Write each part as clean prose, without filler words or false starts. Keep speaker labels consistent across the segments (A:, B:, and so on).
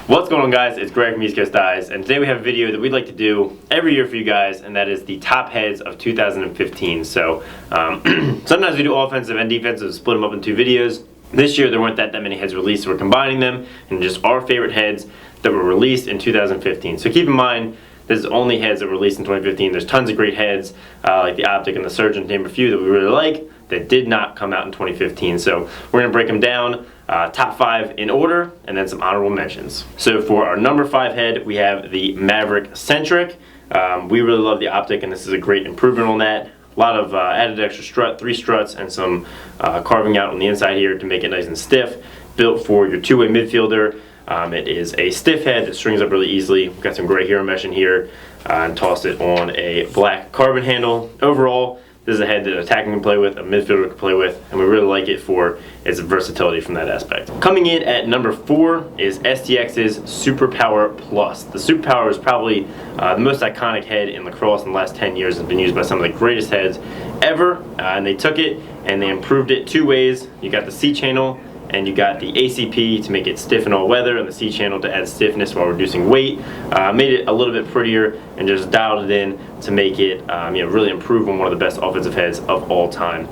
A: What's going on, guys? It's Greg from East Coast Eyes, and today we have a video that we'd like to do every year for you guys, and that is the top heads of 2015. So sometimes we do offensive and defensive, split them up in two videos. This year there weren't that many heads released, so we're combining them and just our favorite heads that were released in 2015. So keep in mind, this is only heads that were released in 2015. There's tons of great heads, like the Optic and the Surgeon, to name a few that we really like, that did not come out in 2015. So we're going to break them down, top 5 in order, and then some honorable mentions. So for our number 5 head, we have the Maverick Centric. We really love the Optic, and this is a great improvement on that. A lot of added extra strut, 3 struts, and some carving out on the inside here to make it nice and stiff. Built for your two-way midfielder. It is a stiff head that strings up really easily. We've got some gray hero mesh in here, and tossed it on a black carbon handle. Overall, this is a head that attacking can play with, a midfielder can play with, and we really like it for its versatility from that aspect. Coming in at number 4 is STX's Superpower Plus. The Superpower is probably the most iconic head in lacrosse in the last 10 years. It's been used by some of the greatest heads ever, and they took it and they improved it 2 ways. You got the C channel, and you got the ACP to make it stiff in all weather, and the C channel to add stiffness while reducing weight. Made it a little bit prettier and just dialed it in to make it really improve on one of the best offensive heads of all time.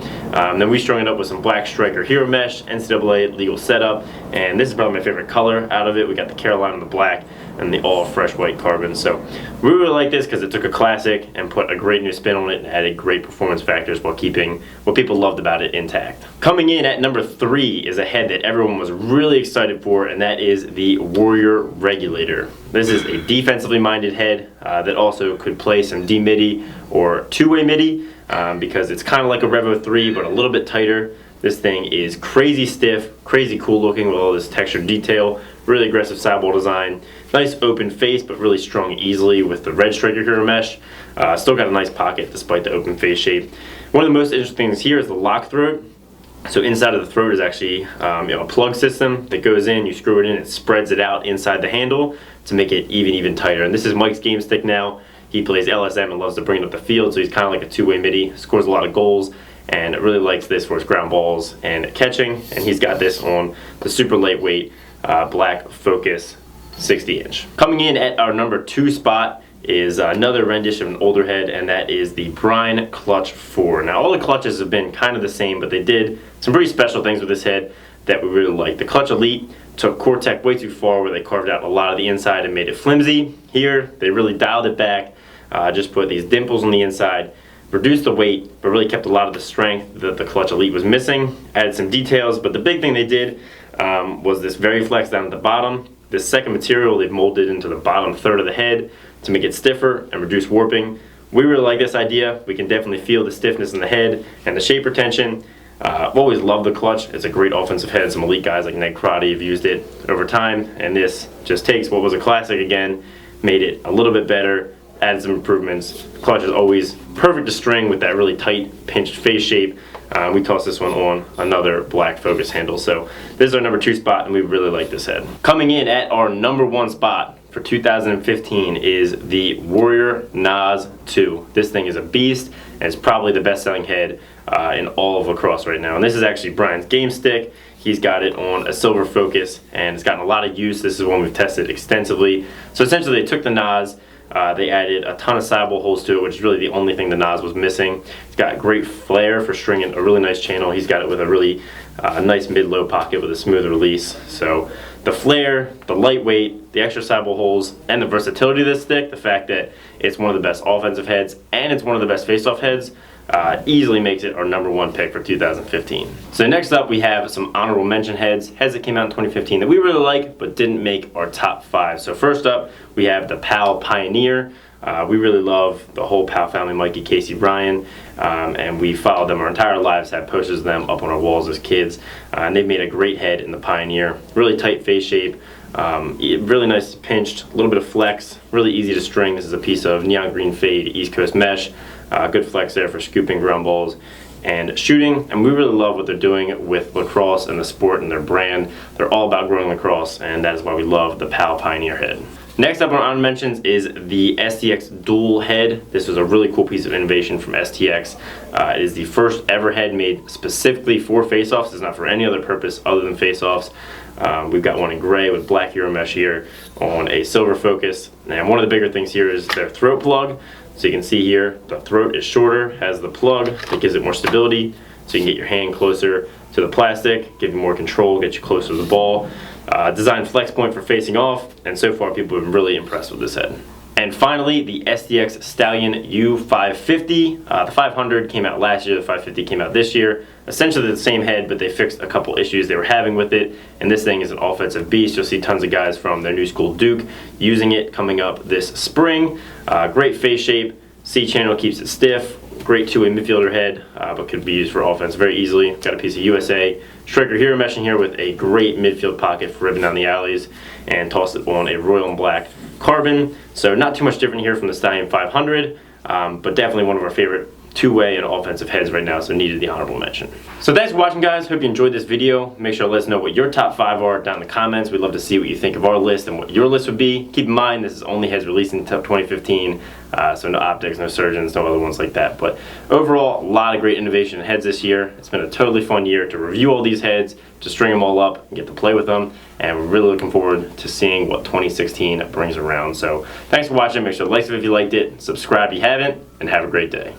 A: Then we strung it up with some black striker hero mesh, NCAA legal setup, and this is probably my favorite color out of it. We got the Carolina in the black and the all fresh white carbon. So we really like this because it took a classic and put a great new spin on it and added great performance factors while keeping what people loved about it intact. Coming in at number 3 is a head that everyone was really excited for, and that is the Warrior Regulator. This is a defensively minded head that also could play some D-MIDI or two-way MIDI because it's kind of like a Revo 3 but a little bit tighter. This thing is crazy stiff, crazy cool looking with all this textured detail, really aggressive sidewall design, nice open face but really strung easily with the red striker hero mesh. Still got a nice pocket despite the open face shape. One of the most interesting things here is the lock throat. So inside of the throat is actually a plug system that goes in, you screw it in, it spreads it out inside the handle to make it even tighter. And this is Mike's game stick now. He plays LSM and loves to bring it up the field, so he's kind of like a two-way MIDI, scores a lot of goals, and really likes this for his ground balls and catching. And he's got this on the super lightweight black Focus 60-inch. Coming in at our number 2 spot is another rendition of an older head, and that is the Brine Clutch 4. Now all the clutches have been kind of the same, but they did some pretty special things with this head that we really like. The Clutch Elite took Core-Tec way too far, where they carved out a lot of the inside and made it flimsy. Here they really dialed it back, just put these dimples on the inside, reduced the weight, but really kept a lot of the strength that the Clutch Elite was missing. Added some details, but the big thing they did was this very flex down at the bottom. This second material they've molded into the bottom third of the head to make it stiffer and reduce warping. We really like this idea. We can definitely feel the stiffness in the head and the shape retention. I've always loved the Clutch. It's a great offensive head. Some elite guys like Ned Crotty have used it over time, and this just takes what was a classic again, made it a little bit better, added some improvements. The Clutch is always perfect to string with that really tight pinched face shape. We tossed this one on another black Focus handle. So this is our number 2 spot, and we really like this head. Coming in at our number 1 spot for 2015 is the Warrior Nas 2. This thing is a beast, and it's probably the best-selling head in all of lacrosse right now. And this is actually Brian's game stick. He's got it on a silver Focus, and it's gotten a lot of use. This is one we've tested extensively. So essentially they took the Nas, they added a ton of sidewall holes to it, which is really the only thing the Nas was missing. It's got great flair for stringing a really nice channel. He's got it with a really nice mid-low pocket with a smooth release. So the flair, the lightweight, the extra sidewall holes, and the versatility of this stick, the fact that it's one of the best offensive heads and it's one of the best face-off heads, easily makes it our number 1 pick for 2015. So next up we have some honorable mention heads that came out in 2015 that we really like but didn't make our top 5. So first up we have the PAL Pioneer. We really love the whole PAL family, Mikey, Casey, Brian, and we followed them our entire lives, had posters of them up on our walls as kids, and they've made a great head in the Pioneer. Really tight face shape, really nice pinched, a little bit of flex, really easy to string. This is a piece of neon green fade East Coast mesh. Good flex there for scooping ground balls and shooting, and we really love what they're doing with lacrosse and the sport and their brand. They're all about growing lacrosse, and that is why we love the PAL Pioneer head. Next up on our mentions is the STX dual head. This was a really cool piece of innovation from STX. It is the first ever head made specifically for face-offs. It's not for any other purpose other than face-offs. We've got one in gray with black Euro mesh here on a silver focus. And one of the bigger things here is their throat plug. So you can see here, the throat is shorter, has the plug that gives it more stability, so you can get your hand closer to the plastic, give you more control, get you closer to the ball. Designed flex point for facing off, and so far people have been really impressed with this head. And finally, the STX Stallion U550. The 500 came out last year, the 550 came out this year. Essentially the same head, but they fixed a couple issues they were having with it, and this thing is an offensive beast. You'll see tons of guys from their new school Duke using it coming up this spring. Great face shape, C-channel keeps it stiff, great two-way midfielder head, but could be used for offense very easily. Got a piece of USA Striker Hero mesh in here with a great midfield pocket for ribbon down the alleys, and toss it on a royal and black carbon. So not too much different here from the Stallion 500, but definitely one of our favorite two-way and offensive heads right now, so needed the honorable mention. So thanks for watching, guys. Hope you enjoyed this video. Make sure to let us know what your top 5 are down in the comments. We'd love to see what you think of our list and what your list would be. Keep in mind, this is only heads released in 2015, so no optics, no surgeons, no other ones like that. But overall, a lot of great innovation in heads this year. It's been a totally fun year to review all these heads, to string them all up and get to play with them, and we're really looking forward to seeing what 2016 brings around. So thanks for watching. Make sure to like it if you liked it, subscribe if you haven't, and have a great day.